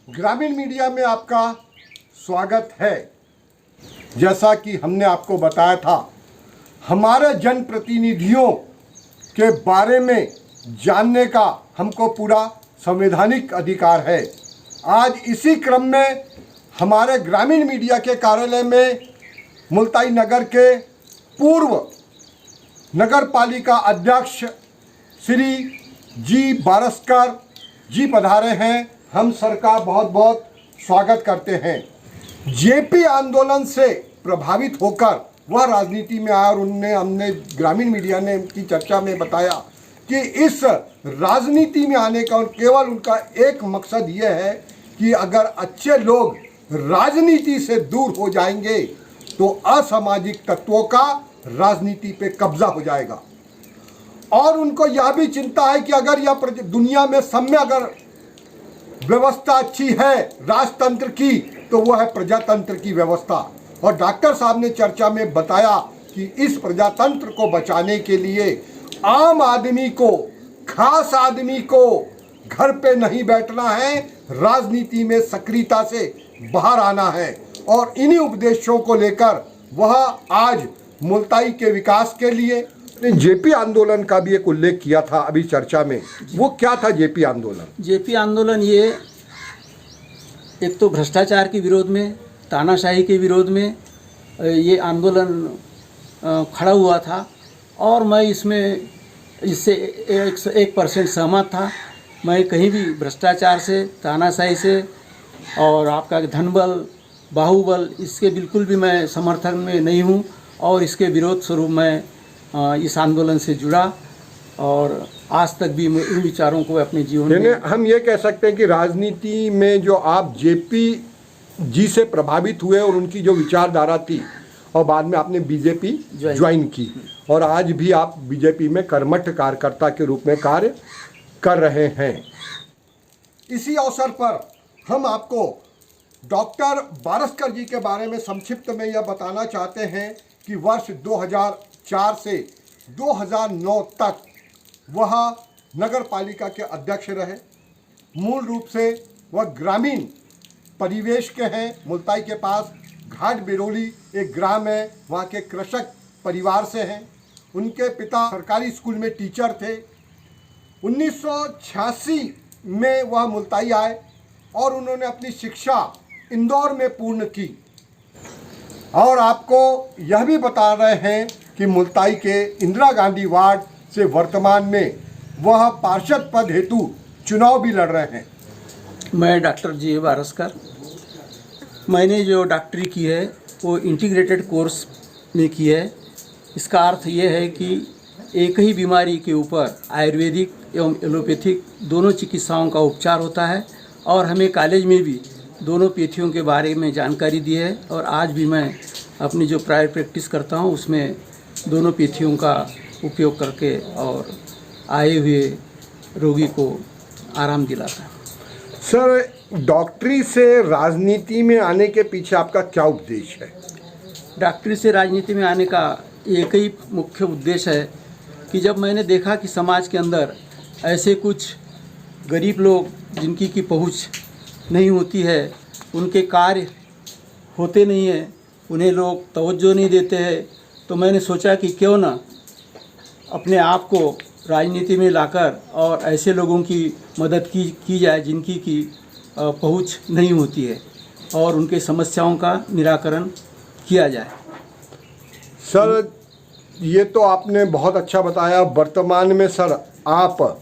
ग्रामीण मीडिया में आपका स्वागत है। जैसा कि हमने आपको बताया था, हमारे जनप्रतिनिधियों के बारे में जानने का हमको पूरा संवैधानिक अधिकार है। आज इसी क्रम में हमारे ग्रामीण मीडिया के कार्यालय में मुल्ताई नगर के पूर्व नगर पालिका अध्यक्ष श्री जी बारस्कर जी पधारे हैं। हम सर का बहुत बहुत स्वागत करते हैं। जेपी आंदोलन से प्रभावित होकर वह राजनीति में आया और हमने ग्रामीण मीडिया ने उनकी चर्चा में बताया कि इस राजनीति में आने का केवल उनका एक मकसद ये है कि अगर अच्छे लोग राजनीति से दूर हो जाएंगे तो असामाजिक तत्वों का राजनीति पे कब्जा हो जाएगा। और उनको यह भी चिंता है कि अगर यह दुनिया में सम्य अगर व्यवस्था अच्छी है राजतंत्र की तो वह है प्रजातंत्र की व्यवस्था। और डॉक्टर साहब ने चर्चा में बताया कि इस प्रजातंत्र को बचाने के लिए आम आदमी को, खास आदमी को घर पे नहीं बैठना है, राजनीति में सक्रियता से बाहर आना है। और इन्हीं उपदेशों को लेकर वह आज मुल्ताई के विकास के लिए जेपी आंदोलन का भी एक उल्लेख किया था अभी चर्चा में। वो क्या था जेपी आंदोलन? जेपी आंदोलन ये एक तो भ्रष्टाचार के विरोध में, तानाशाही के विरोध में ये आंदोलन खड़ा हुआ था। और मैं इससे 1% सहमत था। मैं कहीं भी भ्रष्टाचार से, तानाशाही से और आपका धनबल, बाहुबल, इसके बिल्कुल भी मैं समर्थन में नहीं हूँ। और इसके विरोध स्वरूप मैं इस आंदोलन से जुड़ा और आज तक भी मैं इन विचारों को अपने जीवन में। हम ये कह सकते हैं कि राजनीति में जो आप जेपी जी से प्रभावित हुए और उनकी जो विचारधारा थी और बाद में आपने बीजेपी ज्वाइन की और आज भी आप बीजेपी में कर्मठ कार्यकर्ता के रूप में कार्य कर रहे हैं। इसी अवसर पर हम आपको डॉक्टर बारस्कर जी के बारे में संक्षिप्त में यह बताना चाहते हैं कि वर्ष 2004 से 2009 तक वह नगर पालिका के अध्यक्ष रहे। मूल रूप से वह ग्रामीण परिवेश के हैं। मुल्ताई के पास घाट बिरोली एक ग्राम है, वहाँ के कृषक परिवार से हैं। उनके पिता सरकारी स्कूल में टीचर थे। 1986 में वह मुल्ताई आए और उन्होंने अपनी शिक्षा इंदौर में पूर्ण की। और आपको यह भी बता रहे हैं कि मुल्ताई के इंदिरा गांधी वार्ड से वर्तमान में वह पार्षद पद हेतु चुनाव भी लड़ रहे हैं। मैं डॉक्टर जी बारस्कर, मैंने जो डॉक्टरी की है वो इंटीग्रेटेड कोर्स में की है। इसका अर्थ ये है कि एक ही बीमारी के ऊपर आयुर्वेदिक एवं एलोपैथिक दोनों चिकित्साओं का उपचार होता है। और हमें कॉलेज में भी दोनों पेथियों के बारे में जानकारी दी है। और आज भी मैं अपनी जो प्राइवेट प्रैक्टिस करता हूँ उसमें दोनों पेथियों का उपयोग करके और आए हुए रोगी को आराम दिलाता है। सर, डॉक्टरी से राजनीति में आने के पीछे आपका क्या उद्देश्य है? डॉक्टरी से राजनीति में आने का एक ही मुख्य उद्देश्य है कि जब मैंने देखा कि समाज के अंदर ऐसे कुछ गरीब लोग जिनकी की पहुँच नहीं होती है, उनके कार्य होते नहीं हैं, उन्हें लोग तवज्जो नहीं देते हैं, तो मैंने सोचा कि क्यों ना अपने आप को राजनीति में लाकर और ऐसे लोगों की मदद की जाए जिनकी की पहुँच नहीं होती है और उनके समस्याओं का निराकरण किया जाए। सर, ये तो आपने बहुत अच्छा बताया। वर्तमान में सर आप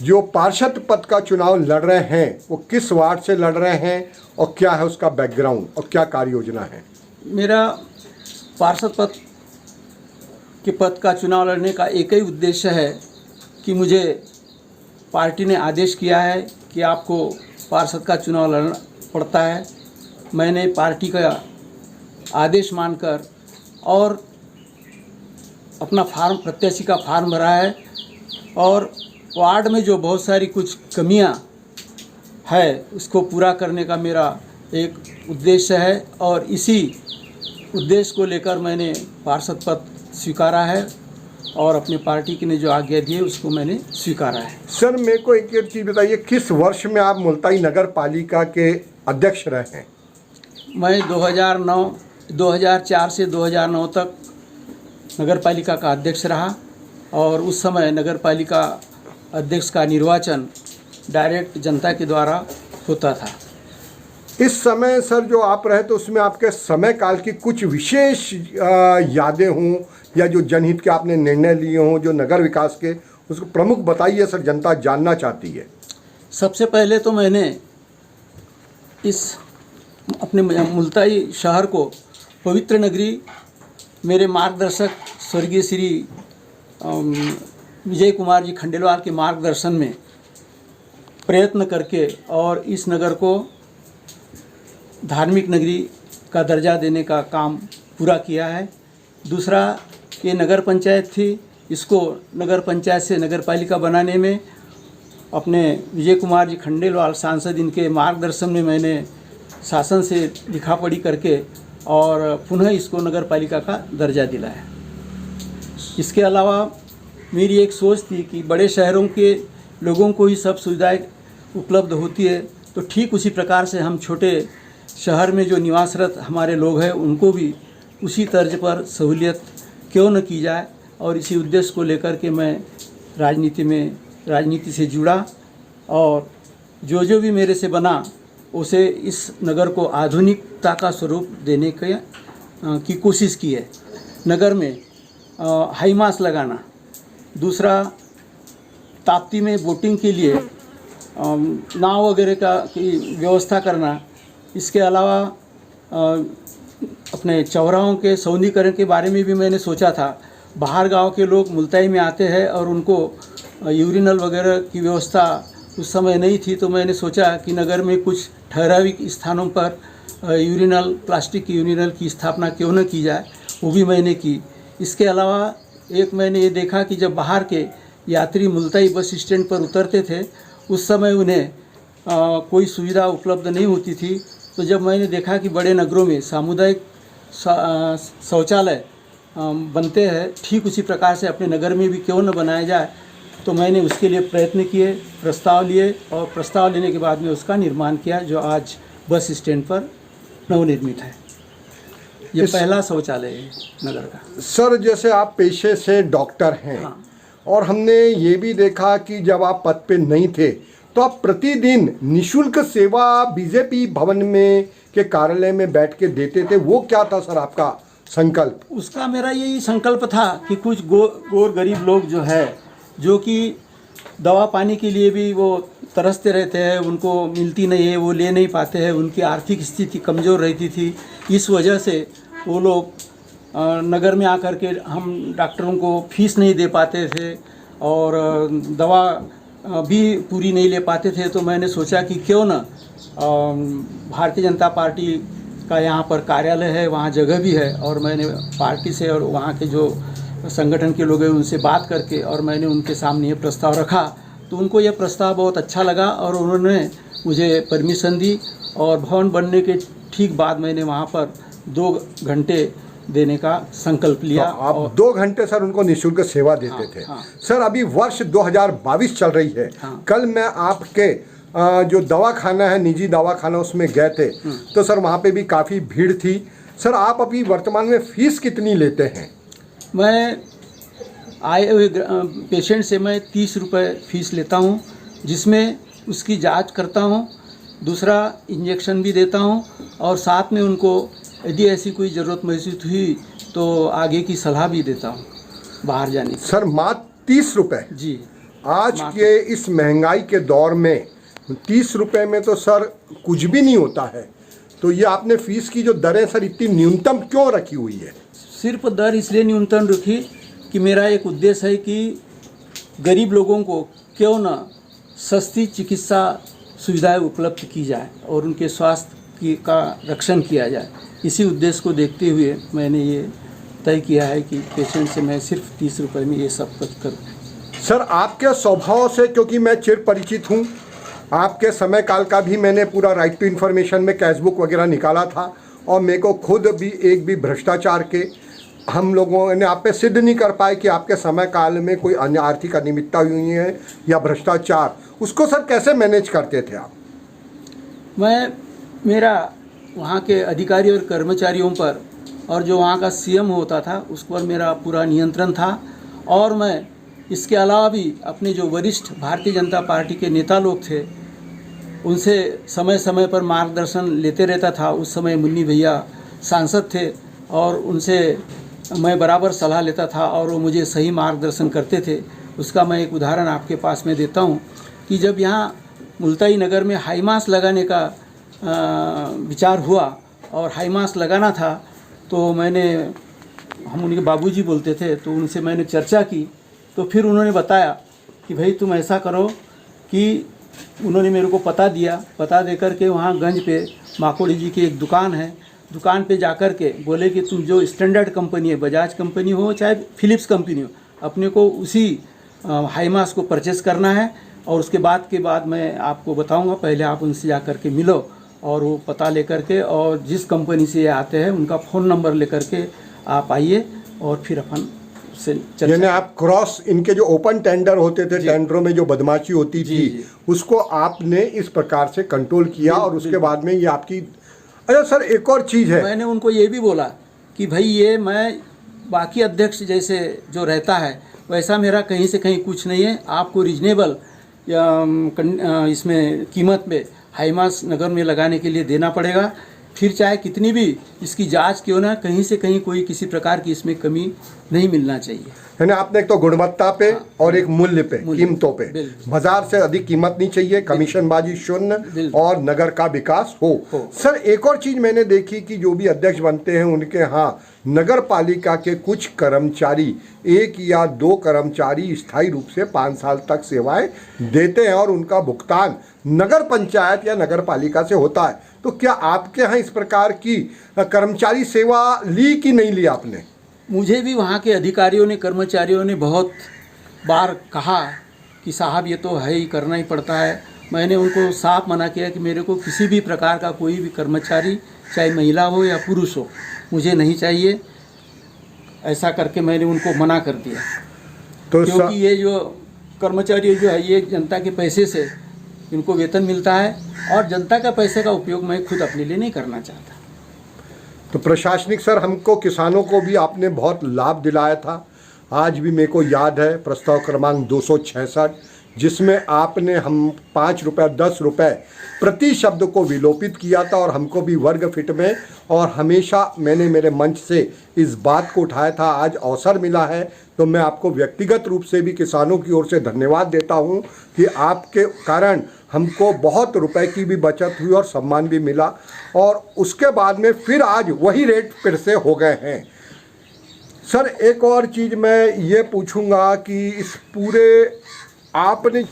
जो पार्षद पद का चुनाव लड़ रहे हैं वो किस वार्ड से लड़ रहे हैं और क्या है उसका बैकग्राउंड और क्या कार्य योजना है? मेरा पार्षद पद का चुनाव लड़ने का एक ही उद्देश्य है कि मुझे पार्टी ने आदेश किया है कि आपको पार्षद का चुनाव लड़ना पड़ता है। मैंने पार्टी का आदेश मानकर और अपना प्रत्याशी का फार्म भरा है। और वार्ड में जो बहुत सारी कुछ कमियां है उसको पूरा करने का मेरा एक उद्देश्य है और इसी उद्देश्य को लेकर मैंने पार्षद पद स्वीकारा है। और अपने पार्टी की ने जो आज्ञा दी है उसको मैंने स्वीकारा है। सर मेरे को एक चीज़ बताइए, किस वर्ष में आप मुल्ताई नगर पालिका के अध्यक्ष रहे हैं? मैं 2004 से 2009 तक नगर पालिका का अध्यक्ष रहा और उस समय नगर पालिका अध्यक्ष का निर्वाचन डायरेक्ट जनता के द्वारा होता था। इस समय सर जो आप रहे तो उसमें आपके समय काल की कुछ विशेष यादें हों या जो जनहित के आपने निर्णय लिए हों जो नगर विकास के, उसको प्रमुख बताइए सर, जनता जानना चाहती है। सबसे पहले तो मैंने इस अपने मुल्ताई शहर को पवित्र नगरी मेरे मार्गदर्शक स्वर्गीय श्री विजय कुमार जी खंडेलवाल के मार्गदर्शन में प्रयत्न करके और इस नगर को धार्मिक नगरी का दर्जा देने का काम पूरा किया है। दूसरा, ये नगर पंचायत थी, इसको नगर पंचायत से नगर पालिका बनाने में अपने विजय कुमार जी खंडेलवाल सांसद इनके मार्गदर्शन में मैंने शासन से लिखा पढ़ी करके और पुनः इसको नगर पालिका का दर्जा दिलाया। इसके अलावा मेरी एक सोच थी कि बड़े शहरों के लोगों को ही सब सुविधाएं उपलब्ध होती है, तो ठीक उसी प्रकार से हम छोटे शहर में जो निवासरत हमारे लोग हैं उनको भी उसी तर्ज पर सहूलियत क्यों न की जाए। और इसी उद्देश्य को लेकर के मैं राजनीति से जुड़ा और जो भी मेरे से बना उसे इस नगर को आधुनिकता का स्वरूप देने की कोशिश की है। नगर में हाई मास लगाना, दूसरा ताप्ती में बोटिंग के लिए नाव वगैरह की व्यवस्था करना, इसके अलावा अपने चौराहों के सौंदर्यीकरण के बारे में भी मैंने सोचा था। बाहर गांव के लोग मुल्ताई में आते हैं और उनको यूरिनल वगैरह की व्यवस्था उस समय नहीं थी, तो मैंने सोचा कि नगर में कुछ ठहरावी स्थानों पर यूरिनल, प्लास्टिक की यूरिनल की स्थापना क्यों न की जाए, वो भी मैंने की। इसके अलावा एक मैंने ये देखा कि जब बाहर के यात्री मुल्ताई बस स्टैंड पर उतरते थे उस समय उन्हें कोई सुविधा उपलब्ध नहीं होती थी, तो जब मैंने देखा कि बड़े नगरों में सामुदायिक शौचालय बनते हैं, ठीक उसी प्रकार से अपने नगर में भी क्यों न बनाया जाए, तो मैंने उसके लिए प्रयत्न किए, प्रस्ताव लिए और प्रस्ताव लेने के बाद में उसका निर्माण किया, जो आज बस स्टैंड पर नवनिर्मित है। ये पहला शौचालय है नगर का। सर जैसे आप पेशे से डॉक्टर हैं, हाँ। और हमने ये भी देखा कि जब आप पद पे नहीं थे तो आप प्रतिदिन निशुल्क सेवा बीजेपी भवन में के कार्यालय में बैठ के देते थे, वो क्या था सर आपका संकल्प? उसका मेरा यही संकल्प था कि कुछ गौर गरीब लोग जो है, जो कि दवा पानी के लिए भी वो तरसते रहते हैं, उनको मिलती नहीं है, वो ले नहीं पाते हैं, उनकी आर्थिक स्थिति कमज़ोर रहती थी, इस वजह से वो लोग नगर में आकर के हम डॉक्टरों को फीस नहीं दे पाते थे और दवा भी पूरी नहीं ले पाते थे। तो मैंने सोचा कि क्यों न भारतीय जनता पार्टी का यहाँ पर कार्यालय है, वहाँ जगह भी है, और मैंने पार्टी से और वहाँ के जो संगठन के लोग हैं उनसे बात करके और मैंने उनके सामने ये प्रस्ताव रखा, तो उनको ये प्रस्ताव बहुत अच्छा लगा और उन्होंने मुझे परमिशन दी और भवन बनने के ठीक बाद मैंने वहाँ पर 2 घंटे देने का संकल्प लिया। तो आप 2 घंटे सर उनको निःशुल्क सेवा देते थे। हाँ। सर अभी वर्ष 2022 चल रही है। हाँ। कल मैं आपके जो दवाखाना है, निजी दवाखाना, उसमें गए थे, तो सर वहाँ पे भी काफ़ी भीड़ थी। सर आप अभी वर्तमान में फीस कितनी लेते हैं? मैं आए हुए पेशेंट से मैं 30 रुपये फीस लेता हूँ, जिसमें उसकी जांच करता हूँ, दूसरा इंजेक्शन भी देता हूँ और साथ में उनको यदि ऐसी कोई ज़रूरत महसूस हुई तो आगे की सलाह भी देता हूँ बाहर जाने की। सर मात्र 30 रुपये? जी। आज के इस महंगाई के दौर में 30 रुपये में तो सर कुछ भी नहीं होता है, तो ये आपने फीस की जो दरें सर इतनी न्यूनतम क्यों रखी हुई है? सिर्फ दर इसलिए न्यूनतम रखी कि मेरा एक उद्देश्य है कि गरीब लोगों को क्यों न सस्ती चिकित्सा सुविधाएं उपलब्ध की जाए और उनके स्वास्थ्य का रक्षण किया जाए। इसी उद्देश्य को देखते हुए मैंने ये तय किया है कि पेशेंट से मैं सिर्फ 30 रुपये में ये सब कुछ करूँ। सर आपके स्वभाव से, क्योंकि मैं चिर परिचित हूँ, आपके समय काल का भी मैंने पूरा राइट टू इन्फॉर्मेशन में कैशबुक वगैरह निकाला था और मेरे को खुद भी एक भी भ्रष्टाचार के हम लोगों ने आप पे सिद्ध नहीं कर पाए कि आपके समय काल में कोई अन्य आर्थिक अनियमितता हुई है या भ्रष्टाचार, उसको सर कैसे मैनेज करते थे आप? मेरा वहाँ के अधिकारी और कर्मचारियों पर और जो वहाँ का सीएम होता था उस पर मेरा पूरा नियंत्रण था। और मैं इसके अलावा भी अपने जो वरिष्ठ भारतीय जनता पार्टी के नेता लोग थे उनसे समय समय पर मार्गदर्शन लेते रहता था। उस समय मुन्नी भैया सांसद थे और उनसे मैं बराबर सलाह लेता था और वो मुझे सही मार्गदर्शन करते थे। उसका मैं एक उदाहरण आपके पास में देता हूँ कि जब यहाँ मुल्ताई नगर में हाई मास्क लगाने का विचार हुआ और हाई मास्क लगाना था, तो हम उनके बाबूजी बोलते थे, तो उनसे मैंने चर्चा की। तो फिर उन्होंने बताया कि भाई तुम ऐसा करो कि उन्होंने मेरे को पता दिया। पता दे कर के वहाँ गंज पे माकोड़ी जी की एक दुकान है, दुकान पे जाकर के बोले कि तुम जो स्टैंडर्ड कंपनी है, बजाज कंपनी हो चाहे फिलिप्स कंपनी हो, अपने को उसी हाई मास्क को परचेस करना है और उसके बाद मैं आपको बताऊंगा। पहले आप उनसे जा कर के मिलो और वो पता लेकर के और जिस कंपनी से ये आते हैं उनका फ़ोन नंबर लेकर के आप आइए और फिर अपन उससे चर्चा। यानी आप क्रॉस, इनके जो ओपन टेंडर होते थे, टेंडरों में जो बदमाशी होती थी उसको आपने इस प्रकार से कंट्रोल किया और उसके बाद में ये आपकी। अच्छा सर, एक और चीज़ है, मैंने उनको ये भी बोला कि भाई ये मैं बाकी अध्यक्ष जैसे जो रहता है वैसा मेरा कहीं से कहीं कुछ नहीं है। आपको रीजनेबल इसमें कीमत में हाई मास्क नगर में लगाने के लिए देना पड़ेगा। फिर चाहे कितनी भी इसकी जांच क्यों ना, कहीं से कहीं कोई किसी प्रकार की इसमें कमी नहीं मिलना चाहिए। है ना, आपने एक तो गुणवत्ता पे और एक मूल्य पे, कीमतों पे, बाजार से अधिक कीमत नहीं चाहिए, कमीशनबाजी शून्य और नगर का विकास हो। सर एक और चीज मैंने देखी कि जो भी अध्यक्ष बनते हैं उनके यहाँ नगर पालिका के कुछ कर्मचारी, 1 या 2 कर्मचारी स्थायी रूप से 5 साल तक सेवाएं देते हैं और उनका भुगतान नगर पंचायत या नगर पालिका से होता है। तो क्या आपके यहाँ इस प्रकार की कर्मचारी सेवा ली कि नहीं ली आपने? मुझे भी वहाँ के अधिकारियों ने, कर्मचारियों ने बहुत बार कहा कि साहब ये तो है ही, करना ही पड़ता है। मैंने उनको साफ मना किया कि मेरे को किसी भी प्रकार का कोई भी कर्मचारी, चाहे महिला हो या पुरुष हो, मुझे नहीं चाहिए। ऐसा करके मैंने उनको मना कर दिया। तो क्योंकि ये जो कर्मचारी जो है ये जनता के पैसे से इनको वेतन मिलता है और जनता का पैसे का उपयोग मैं खुद अपने लिए नहीं करना चाहता। तो प्रशासनिक सर, हमको किसानों को भी आपने बहुत लाभ दिलाया था। आज भी मेरे को याद है प्रस्ताव क्रमांक 266, जिसमें आपने हम 5 रुपये 10 रुपये प्रति शब्द को विलोपित किया था और हमको भी वर्ग फीट में, और हमेशा मैंने मेरे मंच से इस बात को उठाया था। आज अवसर मिला है तो मैं आपको व्यक्तिगत रूप से भी किसानों की ओर से धन्यवाद देता हूं कि आपके कारण हमको बहुत रुपए की भी बचत हुई और सम्मान भी मिला। और उसके बाद में फिर आज वही रेट फिर से हो गए हैं। सर एक और चीज़ मैं ये पूछूंगा कि इस पूरे आपने,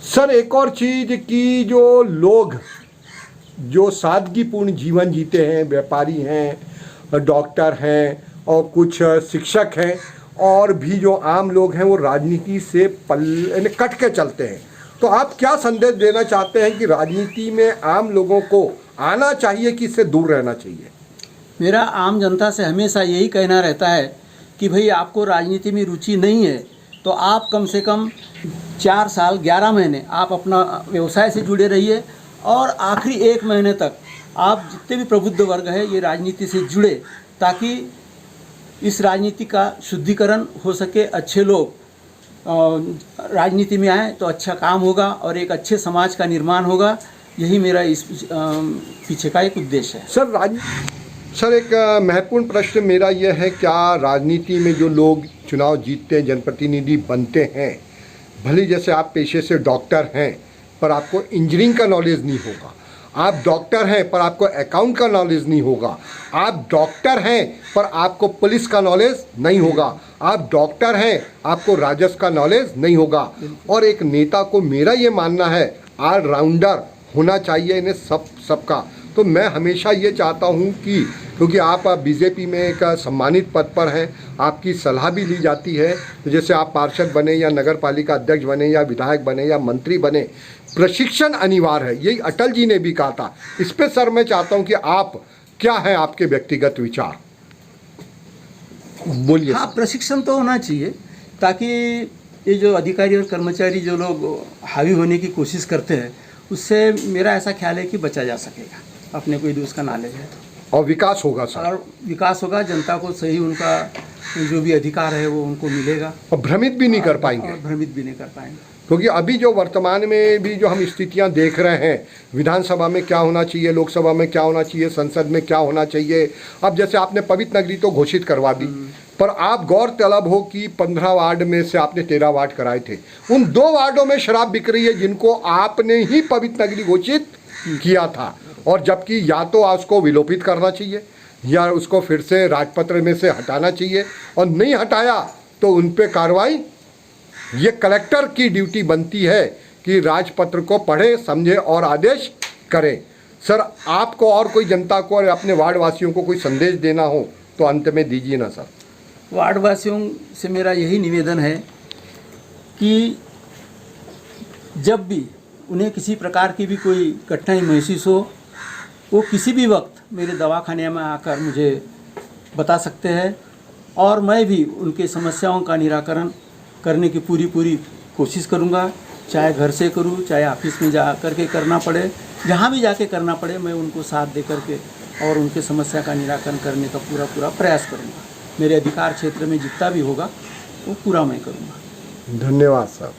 सर एक और चीज़ कि जो लोग जो सादगीपूर्ण जीवन जीते हैं, व्यापारी हैं, डॉक्टर हैं और कुछ शिक्षक हैं, और भी जो आम लोग हैं वो राजनीति से कट के चलते हैं। तो आप क्या संदेश देना चाहते हैं कि राजनीति में आम लोगों को आना चाहिए कि इससे दूर रहना चाहिए? मेरा आम जनता से हमेशा यही कहना रहता है कि भाई आपको राजनीति में रुचि नहीं है तो आप कम से कम 4 साल 11 महीने आप अपना व्यवसाय से जुड़े रहिए और आखिरी 1 महीने तक आप जितने भी प्रबुद्ध वर्ग है ये राजनीति से जुड़े, ताकि इस राजनीति का शुद्धिकरण हो सके, अच्छे लोग राजनीति में आए तो अच्छा काम होगा और एक अच्छे समाज का निर्माण होगा। यही मेरा इस पीछे का एक उद्देश्य है। सर एक महत्वपूर्ण प्रश्न मेरा यह है, क्या राजनीति में जो लोग चुनाव जीतते हैं, जनप्रतिनिधि बनते हैं, भले जैसे आप पेशे से डॉक्टर हैं पर आपको इंजीनियरिंग का नॉलेज नहीं होगा, आप डॉक्टर हैं पर आपको अकाउंट का नॉलेज नहीं होगा, आप डॉक्टर हैं पर आपको पुलिस का नॉलेज नहीं होगा, आप डॉक्टर हैं आपको राजस्व का नॉलेज नहीं होगा। और एक नेता को मेरा ये मानना है ऑलराउंडर होना चाहिए इन्हें सबका। तो मैं हमेशा ये चाहता हूँ कि क्योंकि आप बीजेपी में एक सम्मानित पद पर हैं, आपकी सलाह भी ली जाती है, तो जैसे आप पार्षद बने या नगर पालिका अध्यक्ष बने या विधायक बने या मंत्री बने, प्रशिक्षण अनिवार्य है। यही अटल जी ने भी कहा था। इस पे सर मैं चाहता हूँ कि आप क्या है आपके व्यक्तिगत विचार? बोलिए हाँ, सर। प्रशिक्षण तो होना चाहिए ताकि ये जो अधिकारी और कर्मचारी जो लोग हावी होने की कोशिश करते हैं उससे मेरा ऐसा ख्याल है कि बचा जा सकेगा, अपने को यदि उसका नॉलेज है तो। और विकास होगा सर। और विकास होगा, जनता को सही उनका जो भी अधिकार है वो उनको मिलेगा और भ्रमित भी नहीं कर पाएंगे, और भ्रमित भी नहीं कर पाएंगे। क्योंकि अभी जो वर्तमान में भी जो हम स्थितियां देख रहे हैं, विधानसभा में क्या होना चाहिए, लोकसभा में क्या होना चाहिए, संसद में क्या होना चाहिए। अब जैसे आपने पवित्र नगरी तो घोषित करवा दी, पर आप गौरतलब हो कि 15 वार्ड में से आपने 13 वार्ड कराए थे। उन 2 वार्डों में शराब बिक रही है जिनको आपने ही पवित्र नगरी घोषित किया था। और जबकि या तो उसको विलोपित करना चाहिए या उसको फिर से राजपत्र में से हटाना चाहिए, और नहीं हटाया तो उन पे कार्रवाई। ये कलेक्टर की ड्यूटी बनती है कि राजपत्र को पढ़े, समझे और आदेश करे। सर, आपको और कोई जनता को और अपने वार्ड वासियों को कोई संदेश देना हो तो अंत में दीजिए ना सर। वार्ड वासियों से मेरा यही निवेदन है कि जब भी उन्हें किसी प्रकार की भी कोई कठिनाई महसूस हो, वो किसी भी वक्त मेरे दवाखाने में आकर मुझे बता सकते हैं और मैं भी उनके समस्याओं का निराकरण करने की पूरी कोशिश करूंगा। चाहे घर से करूं, चाहे ऑफिस में जा करके करना पड़े, जहां भी जाके करना पड़े, मैं उनको साथ दे करके और उनके समस्या का निराकरण करने का पूरा प्रयास करूंगा। मेरे अधिकार क्षेत्र में जितना भी होगा वो पूरा मैं करूंगा। धन्यवाद सर।